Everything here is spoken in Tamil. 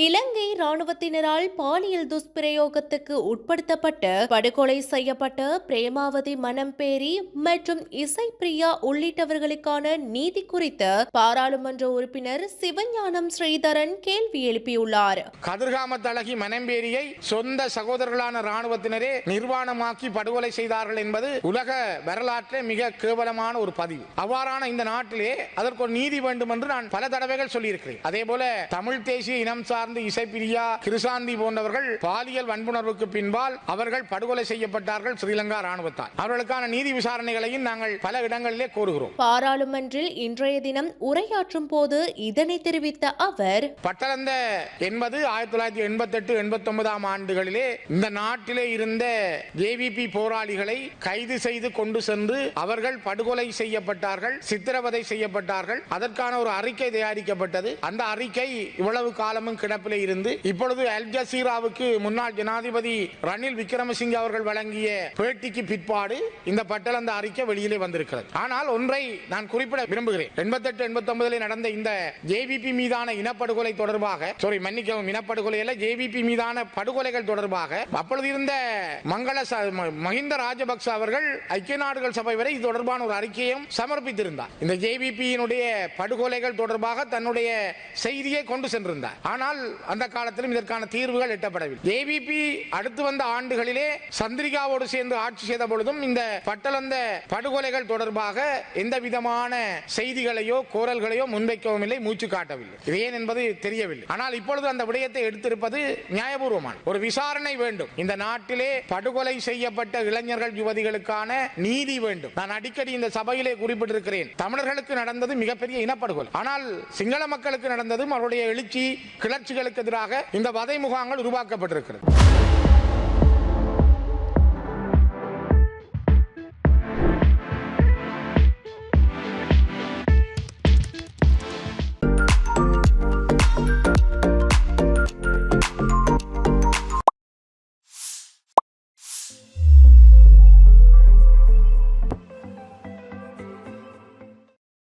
இலங்கை ராணுவத்தினரால் பாலியல் துஷ்பிரயோகத்துக்கு உட்படுத்தப்பட்டு படுகொலை செய்யப்பட்ட பிரேமாவதி மனம்பேரி மற்றும் இசைப்பிரியா உள்ளிட்டவர்களுக்கான நீதி குறித்து பாராளுமன்ற உறுப்பினர் சிவஞானம் ஸ்ரீதரன் கேள்வி எழுப்பியுள்ளார். கதிர்காமத்தழகி மனம்பேரியை சொந்த சகோதரர்களான ராணுவத்தினரே நிர்வாணமாக்கி படுகொலை செய்தார்கள் என்பது உலக வரலாற்றில் மிக கேவலமான ஒரு பதிவு. அவ்வாறான இந்த நாட்டிலே அதற்கு ஒரு நீதி வேண்டும் என்று நான் பல தடவைகள் சொல்லியிருக்கிறேன். அதேபோல தமிழ் தேசிய இனம் சார்ந்த இசைப்பிரியா கிருசாந்தி போன்றவர்கள் பாலியல் வன்புணர்வுக்கு பின்பால் அவர்கள் படுகொலை செய்யப்பட்டார்கள் ஸ்ரீலங்கா ராணுவத்தால். அவர்களுக்கான நீதி விசாரணைகளையும் நாங்கள் பல இடங்களிலே கோருகிறோம். பாராளுமன்றில் இன்றைய தினம் உரையாற்றும் போது இதனை தெரிவித்த அவர், பட்டளந்த என்பது 1988-89 ஆண்டுகளிலே இந்த நாட்டிலே இருந்த ஜேவிபி போராளிகளை கைது செய்து கொண்டு சென்று அவர்கள் படுகொலை செய்யப்பட்டார்கள், சித்திரவதை செய்யப்பட்டார்கள். அதற்கான ஒரு அறிக்கை தயாரிக்கப்பட்டது. அந்த அறிக்கை இவ்வளவு காலமும் கிடப்பிலே இருந்து இப்பொழுது அல் ஜசீராவுக்கு முன்னாள் ஜனாதிபதி ரணில் விக்ரமசிங்கே அவர்கள் வழங்கிய பேட்டிக்கு பிற்பாடு இந்த பட்டளந்த அறிக்கை வெளியிலே வந்திருக்கிறது. ஆனால் ஒன்றை நான் குறிப்பிட விரும்புகிறேன். 88-89 நடந்த இந்த ஜேவிபி மீதான இனப்படுகொலை தொடர்பாக, இனப்படுகொலை அல்ல, ஜேவிபி மீதான படுகொலைகள் தொடர்பாக அப்பொழுது இருந்த மஹிந்த ராஜபக்ச அவர்கள் ஐக்கிய நாடுகள் சபை வரை இது தொடர்பான ஒரு அறிக்கையும் சமர்ப்பித்திருந்தார். இந்த ஜேவிபியினுடைய படுகொலைகள் தொடர்பாக தன்னுடைய செய்தியை கொண்டு சென்றிருந்தார். ஆனால் அந்த காலத்திலும் இதற்கான தீர்வுகள் எட்டப்படவில்லை. ஜேவிபி அடுத்து வந்த ஆண்டுகளிலே சந்திரிகாவோடு சேர்ந்து ஆட்சி செய்த பொழுதும் இந்த பட்டளந்த படுகொலைகள் தொடர்பாக எந்த விதமான செய்திகளையோ கோரல்களையோ முன்வைக்கவும் இல்லை, மூச்சு காட்டவில்லை. இது ஏன் என்பது தெரியவில்லை. ஆனால் இப்பொழுது அந்த விடயத்தை எடுத்திருப்பது நியாயபூர்வமான ஒரு விசாரணை வேண்டும். இந்த நாட்டிலே படுகொலை செய்யப்பட்ட இளைஞர்கள் யுவதிகளுக்கான நீதி வேண்டும். நான் அடிக்கடி இந்த சபையிலே குறிப்பிட்டிருக்கிறேன். தமிழர்களுக்கு நடந்தது மிகப்பெரிய இனப்படுகொலை. ஆனால் சிங்கள மக்களுக்கு நடந்ததும் அவருடைய எழுச்சி கிளர்ச்சிகளுக்கு எதிராக இந்த வதை முகாம்கள் உருவாக்கப்பட்டிருக்கிறது.